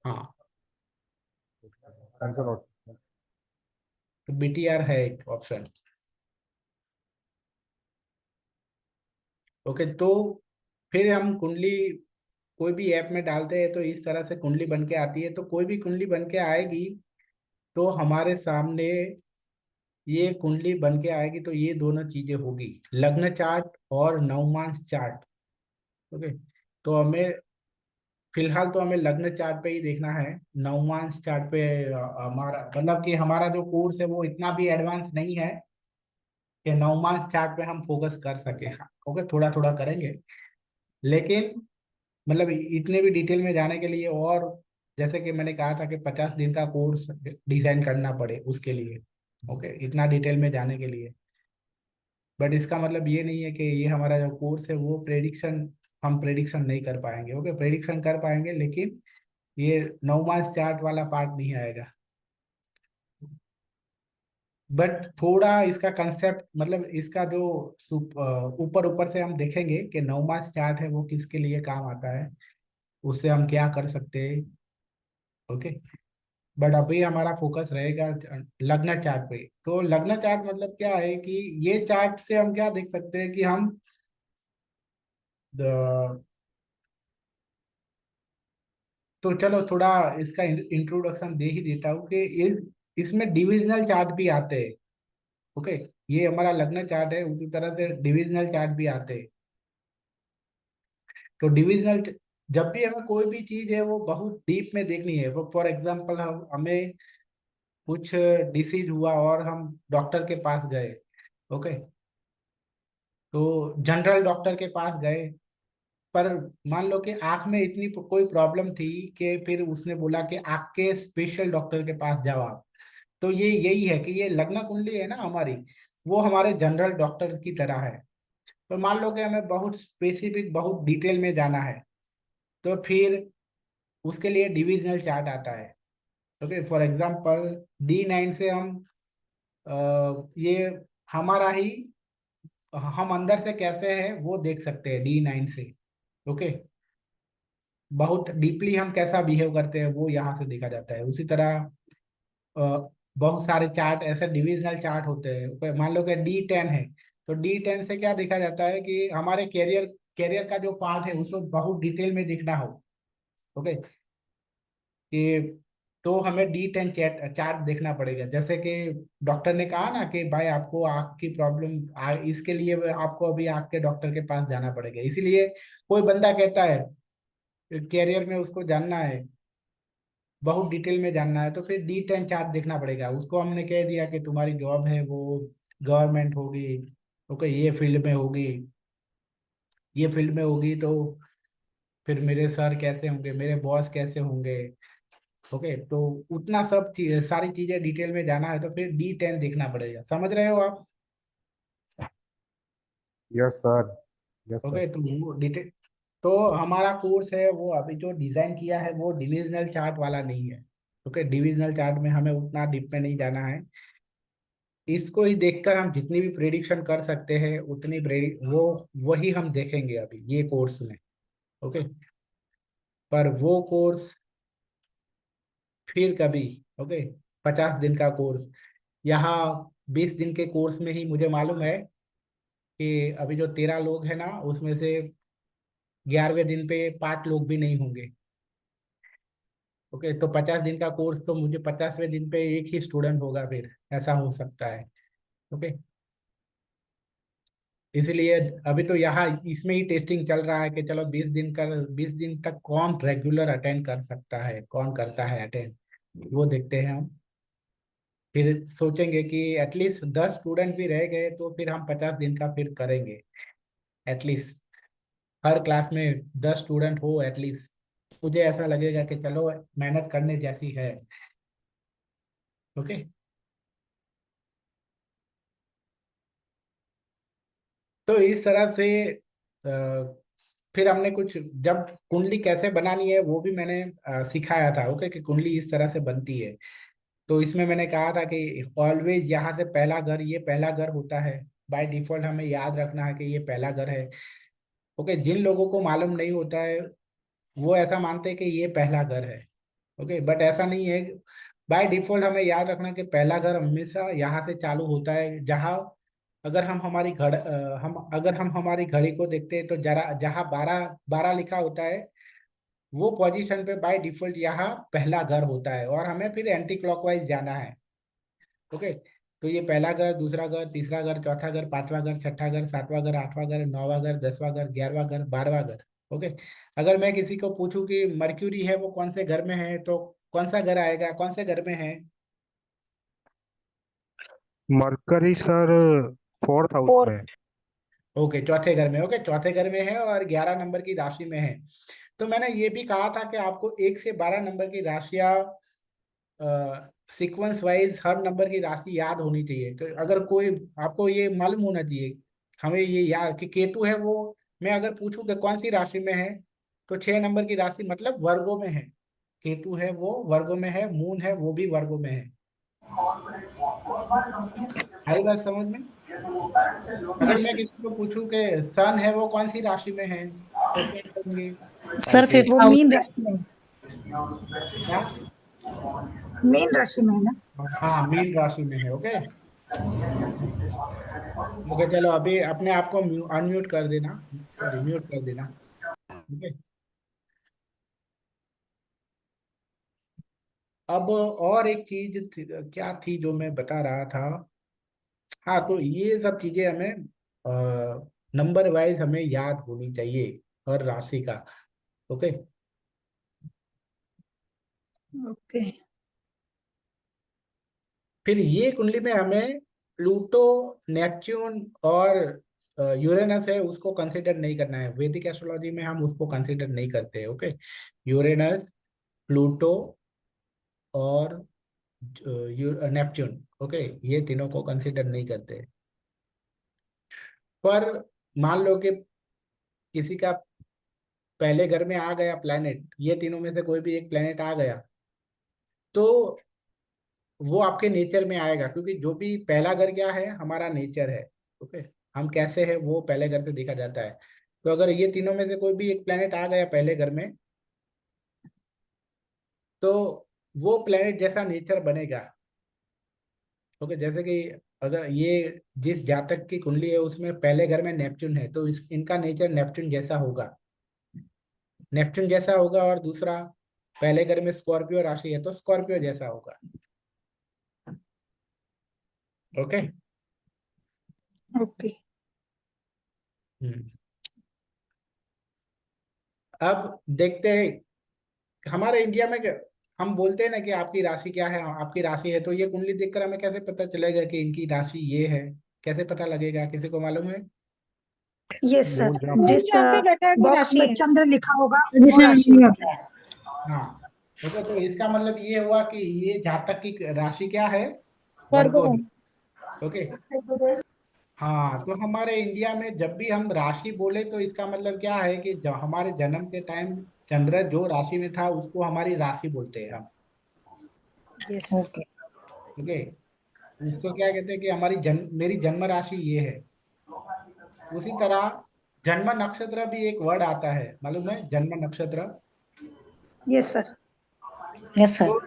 हाँ, थैंक यू लॉट। तो बीटीआर है एक ऑप्शन। ओके, तो फिर हम कुंडली कोई भी ऐप में डालते हैं तो इस तरह से कुंडली बन के आती है। तो कोई भी कुंडली बन के आएगी तो हमारे सामने ये कुंडली बन के आएगी, तो ये दोनों चीजें होगी, लग्न चार्ट और नवमांश चार्ट। ओके, तो हमें फिलहाल तो हमें लग्न चार्ट पे ही देखना है। नवमांश चार्ट पे हमारा मतलब कि हमारा जो कोर्स है वो इतना भी एडवांस नहीं है कि नवमांश चार्ट पे हम फोकस कर सके। हाँ, ओके, थोड़ा थोड़ा करेंगे, लेकिन मतलब इतने भी डिटेल में जाने के लिए, और जैसे कि मैंने कहा था कि 50 दिन का कोर्स डिजाइन करना पड़े उसके लिए। ओके, इतना डिटेल में जाने के लिए। बट इसका मतलब ये नहीं है कि ये हमारा जो कोर्स है वो प्रेडिक्शन, हम प्रेडिक्शन नहीं कर पाएंगे। ओके, प्रेडिक्शन कर पाएंगे, लेकिन ये 9 मास चार्ट वाला पार्ट नहीं आएगा। बट थोड़ा इसका कंसेप्ट, मतलब इसका जो ऊपर ऊपर से हम देखेंगे कि 9 मास चार्ट है वो किसके लिए काम आता है, उससे हम क्या कर सकते हैं। ओके, बट अभी हमारा फोकस रहेगा लग्न चार्ट पे। तो लग्न चार्ट मतलब क्या है कि ये चार्ट से हम क्या देख सकते हैं कि हम द- तो चलो थोड़ा इसका इंट्रोडक्शन दे ही देता हूँ कि इसमें डिविजनल चार्ट भी आते हैं। ओके, ये हमारा लग्न चार्ट है, उसी तरह से डिविजनल चार्ट भी आते हैं। तो जब भी हमें कोई भी चीज है वो बहुत डीप में देखनी है, वो फॉर एग्जांपल हमें कुछ डिसीज हुआ और हम डॉक्टर के पास गए। ओके, तो जनरल डॉक्टर के पास गए, पर मान लो कि आंख में इतनी कोई प्रॉब्लम थी कि फिर उसने बोला कि आंख के स्पेशल डॉक्टर के पास जाओ आप। तो ये यही है कि ये लग्न कुंडली है ना हमारी, वो हमारे जनरल डॉक्टर की तरह है। तो मान लो कि हमें बहुत स्पेसिफिक, बहुत डिटेल में जाना है, तो फिर उसके लिए डिविजनल चार्ट आता है। ओके, फॉर एग्जांपल D9 से हम ये हमारा ही, हम अंदर से कैसे है वो देख सकते हैं D9 से। ओके, बहुत डीपली हम कैसा बिहेव करते हैं वो यहाँ से देखा जाता है। उसी तरह बहुत सारे चार्ट ऐसे डिविजनल चार्ट होते हैं। मान लो कि D10 है, तो D10 से क्या देखा जाता है कि हमारे कैरियर कैरियर का जो पार्ट है उसको बहुत डिटेल में दिखना हो। ओके, कि तो हमें D10 चार्ट देखना पड़ेगा। जैसे कि डॉक्टर ने कहा ना कि भाई आपको आँख की प्रॉब्लम, इसके लिए आपको अभी आँख के डॉक्टर के पास जाना पड़ेगा। इसीलिए कोई बंदा कहता है कैरियर में उसको जानना है, बहुत डिटेल में जानना है, तो फिर D10 चार्ट देखना पड़ेगा। उसको हमने कह दिया कि तुम्हारी जॉब है वो गवर्नमेंट होगी, ओके, ये फील्ड में होगी, तो फिर मेरे सर कैसे होंगे, मेरे बॉस कैसे होंगे। ओके, तो उतना सब चीज, सारी चीजें डिटेल में जाना है तो फिर D10 देखना पड़ेगा। समझ रहे हो आप? Yes sir, yes sir. Okay, तो वो डिटेल, तो हमारा कोर्स है वो अभी जो डिजाइन किया है वो डिविजनल चार्ट वाला नहीं है। ओके, डिविजनल चार्ट में हमें उतना डीप में नहीं जाना है। इसको ही देखकर हम जितनी भी प्रेडिक्शन कर सकते हैं उतनी प्रेडिक वो वही हम देखेंगे अभी ये कोर्स में। ओके, पर वो कोर्स फिर कभी, ओके, 50 दिन का कोर्स, यहाँ 20 दिन के कोर्स में ही मुझे मालूम है कि अभी जो 13 लोग हैं ना उसमें से 11वें दिन पे 5 लोग भी नहीं होंगे। ओके, तो 50 दिन का कोर्स, तो मुझे 50वें दिन पे एक ही स्टूडेंट होगा, फिर ऐसा हो सकता है। ओके, इसलिए अभी तो यहाँ इसमें ही टेस्टिंग चल रहा है कि चलो 20 दिन तक कौन रेगुलर अटेंड कर सकता है, कौन करता है अटेंड, वो देखते हैं हम। फिर सोचेंगे कि एटलीस्ट 10 स्टूडेंट भी रह गए तो फिर हम 50 दिन का फिर करेंगे। एटलीस्ट हर क्लास में 10 स्टूडेंट हो एटलीस्ट, मुझे ऐसा लगेगा कि चलो मेहनत करने जैसी है। ओके, तो इस तरह से फिर हमने कुछ, जब कुंडली कैसे बनानी है वो भी मैंने सिखाया था। ओके, कि कुंडली इस तरह से बनती है। तो इसमें मैंने कहा था कि ऑलवेज यहाँ से पहला घर, ये पहला घर होता है। बाय डिफॉल्ट हमें याद रखना है कि ये पहला घर है। ओके, जिन लोगों को मालूम नहीं होता है वो ऐसा मानते हैं कि ये पहला घर है। ओके, बट ऐसा नहीं है। बाय डिफॉल्ट हमें याद रखना कि पहला घर हमेशा यहाँ से चालू होता है, जहाँ अगर हम हमारी घड़ी को देखते हैं तो जरा जहाँ 12 12 लिखा होता है वो पोजीशन पे बाय डिफॉल्ट यहाँ पहला घर होता है, और हमें फिर एंटी क्लॉकवाइज जाना है। ओके, तो ये पहला घर, दूसरा घर, तीसरा घर, चौथा घर, पांचवा घर, छठा घर, सातवां घर, आठवां घर, नौवां घर, 10वां घर, 11वां घर, 12वां घर। ओके, अगर मैं किसी को पूछूं कि मर्क्यूरी है वो कौन से घर में है, तो कौन सा घर आएगा, कौन से घर में है? Mercury sir 4th house fourth. में। ओके, चौथे घर में। ओके, चौथे घर में है और 11 नंबर की राशि में है। तो मैंने ये भी कहा था कि आपको 1 से 12 नंबर की राशियां सीक्वेंस वाइज हर नंबर की राशि याद होनी चाहिए। तो अगर कोई, आपको ये मालूम होना चाहिए, हमें ये याद कि केतु है वो, मैं अगर पूछूं कि कौन सी राशि में है, तो 6 नंबर की राशि मतलब वर्गों में है। केतु है वो वर्गों में है, मून है वो भी वर्गों में है। आई बात समझ में? अगर मैं किसी को पूछूं कि सन है वो कौन सी राशि में है, तो क्या कहेंगे? सर कर्क। फिफ्थ वो हाउस मीन में। राशि में, क्या? मीन राशि में है ना। हाँ, मीन राशि में है। ओके, ओके, चलो अभी अपने आप को अनम्यूट कर देना, सॉरी म्यूट कर देना। ओके, अब और एक चीज क्या थी जो मैं बता रहा था। हाँ, तो ये सब चीजें हमें नंबर वाइज हमें याद होनी चाहिए हर राशि का। Okay, okay. फिर ये कुंडली में हमें प्लूटो, नेपच्यून और यूरेनस है उसको कंसिडर नहीं करना है। वैदिक एस्ट्रोलॉजी में हम उसको कंसिडर नहीं करते। ओके, यूरेनस, प्लूटो और नेपच्यून, ओके, ये तीनों को कंसिडर नहीं करते। पर मान लो कि किसी का पहले घर में आ गया प्लेनेट, ये तीनों में से कोई भी एक प्लेनेट आ गया, तो वो आपके नेचर में आएगा, क्योंकि जो भी पहला घर क्या है, हमारा नेचर है। ओके, हम कैसे हैं वो पहले घर से देखा जाता है। तो अगर ये तीनों में से कोई भी एक प्लेनेट आ गया पहले घर में, तो वो प्लेनेट जैसा नेचर बनेगा। ओके, जैसे कि अगर ये जिस जातक की कुंडली है उसमें पहले घर में नेपच्यून है तो इनका नेचर नेपच्यून जैसा होगा, नेपच्यून जैसा होगा। और दूसरा, पहले घर में स्कॉर्पियो राशि है तो स्कॉर्पियो जैसा होगा। ओके। ओके। अब देखते हैं हमारे इंडिया में हम बोलते हैं ना कि आपकी राशि क्या है, आपकी राशि है, तो ये कुंडली देखकर हमें कैसे पता चलेगा कि इनकी राशि ये है? कैसे पता लगेगा, किसी को मालूम है? ये मूल सर, जहाँ पे जिस जहाँ पे बेटा की बॉक्स राशि में है, चंद्र लिखा होगा वो जिसमें राशि नहीं होती होता है। है। हाँ। ओके, तो इसका मतलब ये हुआ कि ये जातक की राशि क्या है? वर्गो। वर्गो है। ओके। हाँ, तो हमारे इंडिया में जब भी हम राशि बोले तो इसका मतलब क्या है कि जब हमारे जन्म के टाइम चंद्र जो राशि में था उसको हमारी राशि बोलते हैं हम। ये सर। ओके। ओके। इसको क्या कहते हैं कि मेरी जन्म राशि ये है। उसी तरह जन्म नक्षत्र भी एक वर्ड आता है, मालूम है? जन्म नक्षत्र। ये सर। Yes sir. तो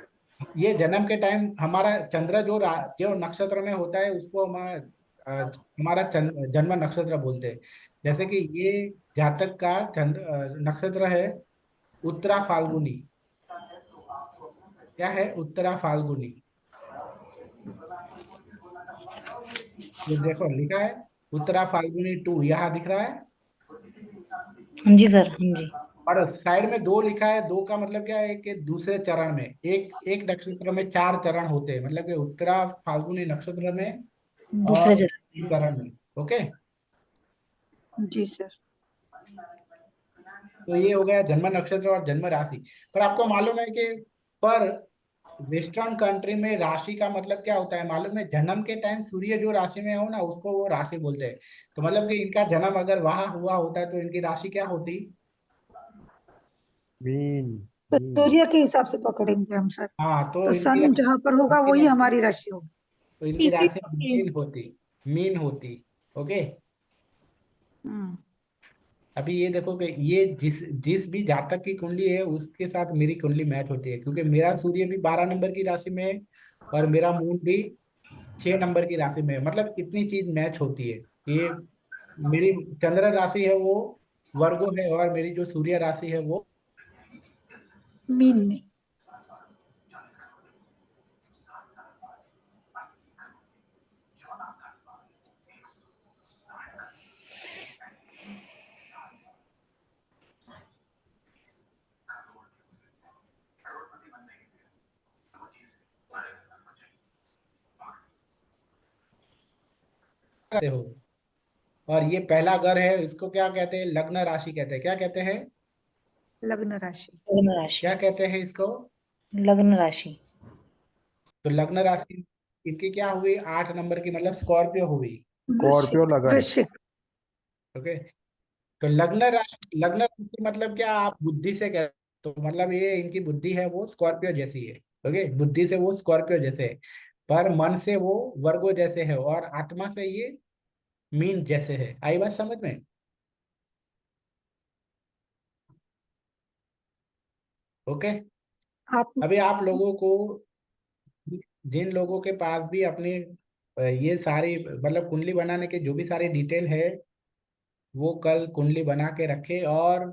ये जन्म के टाइम हमारा चंद्र जो नक्षत्र में होता है उसको हमारा जन्म नक्षत्र बोलते हैं। जैसे कि ये जातक का नक्षत्र है उत्तरा फाल्गुनी। क्या है उत्तरा फाल्गुनी? ये देखो लिखा है उत्तरा फाल्गुनी 2, यहाँ दिख रहा है। हाँ जी सर, हाँ जी। और साइड में 2 लिखा है, 2 का मतलब क्या है कि दूसरे चरण में एक एक नक्षत्र में 4 चरण होते हैं, मतलब कि उत्तरा फाल्गुनी नक्षत्र में दूसरे और जगह। चरण में। ओके। जी सर। तो ये हो गया जन्म नक्षत्र और जन्म राशि। पर आपको मालूम है कि पर वेस्टर्न कंट्री में राशि का मतलब क्या होता है मालूम है? जन्म के टाइम सूर्य जो राशि में हो ना उसको वो राशि बोलते हैं। तो मतलब कि इनका जन्म अगर वहां हुआ होता है तो इनकी राशि क्या होती? मीन तो मीन सूर्य के हिसाब से पकड़ेंगे हम सर। हाँ, तो तो इनकी सन जहां पर होगा इनकी वही राशि हमारी राशि होगी। तो इनकी तीसरी राशि होती है। मीन होती। ओके। हम्म। अभी ये देखो कि ये जिस जिस भी जातक की कुंडली है उसके साथ मेरी कुंडली मैच होती है, क्योंकि मेरा सूर्य भी 12 नंबर की राशि में है और मेरा मून भी 6 नंबर की राशि में है। मतलब इतनी चीज मैच होती है। ये मेरी चंद्र राशि है वो वर्गो है और मेरी जो सूर्य राशि है वो मीन में। से हो। और ये पहला घर है, इसको क्या कहते हैं? लग्न राशि कहते हैं। क्या कहते हैं? लग्न राशि। लग्न राशि। क्या कहते हैं इसको? लग्न राशि। तो लग्न राशि इनकी क्या हुई? 8 नंबर की, मतलब स्कॉर्पियो हुई। स्कॉर्पियो वृश्चिक लगन। वृश्चिक। ओके। तो लग्न राशि मतलब क्या आप बुद्धि से कह, तो मतलब ये इनकी बुद्धि है वो स्कॉर्पियो जैसी है। ओके, बुद्धि से वो स्कॉर्पियो जैसे है, पर मन से वो वर्गो जैसे है और आत्मा से ये मीन जैसे है। आई बात समझ में? ओके। आत्म। अभी आप लोगों को, जिन लोगों के पास भी अपने ये सारी मतलब कुंडली बनाने के जो भी सारी डिटेल है वो कल कुंडली बना के रखे और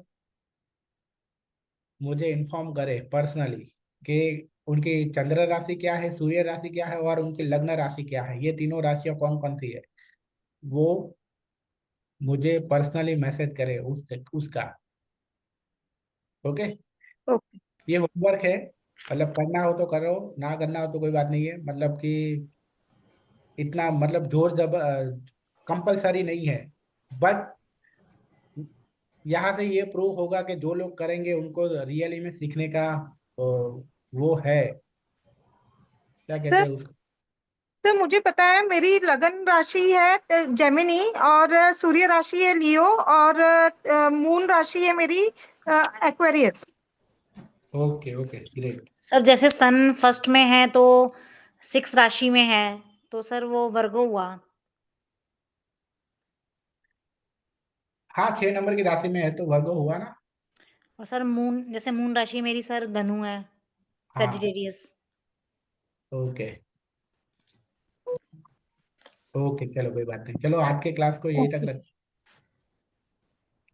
मुझे इन्फॉर्म करे पर्सनली कि उनकी चंद्र राशि क्या है, सूर्य राशि क्या है और उनकी लग्न राशि क्या है, ये तीनों राशियां कौन कौन सी है, वो मुझे पर्सनली मैसेज करे उसका। ओके। ओके। ये होमवर्क है, मतलब करना हो तो करो, ना करना हो तो कोई बात नहीं है। मतलब कि इतना मतलब जोर जब कंपलसरी नहीं है। बट यहाँ से ये प्रूव होगा कि जो लोग करेंगे उनको रियली में सीखने का वो है, क्या कहते सर हैं उसको? सर मुझे पता है मेरी लगन राशि है जेमिनी और सूर्य राशि है लियो और मून राशि है मेरी Aquarius. Okay okay great. Sir जैसे सन फर्स्ट में है तो 6 राशि में है, तो सर वो वर्गो हुआ। हाँ, 6 नंबर की राशि में है तो वर्गो हुआ ना। और सर मून, जैसे मून राशि मेरी सर धनु है, हाँ। सेजिटेरियस। ओके। ओके चलो कोई बात नहीं, चलो आज के क्लास को यही तक ओके रख।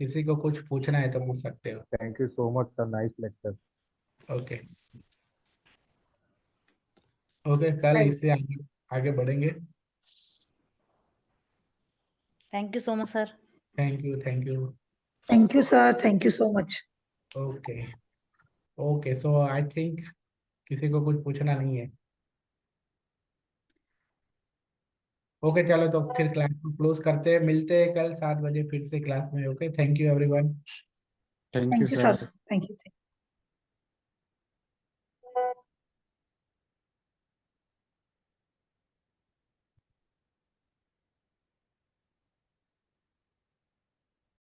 किसी को कुछ पूछना है तो पूछ सकते हो। Thank you so much sir, nice lecture. Okay okay, कल राइट इससे आगे आगे बढ़ेंगे। Thank you so much sir. Thank you thank you. Thank you sir, thank you so much. Okay okay, so I think किसी को कुछ पूछना नहीं है। ओके चलो, तो फिर क्लास को क्लोज करते हैं, मिलते हैं कल 7 बजे फिर से क्लास में। Okay, thank you everyone. Thank you thank you sir, sir. Thank you.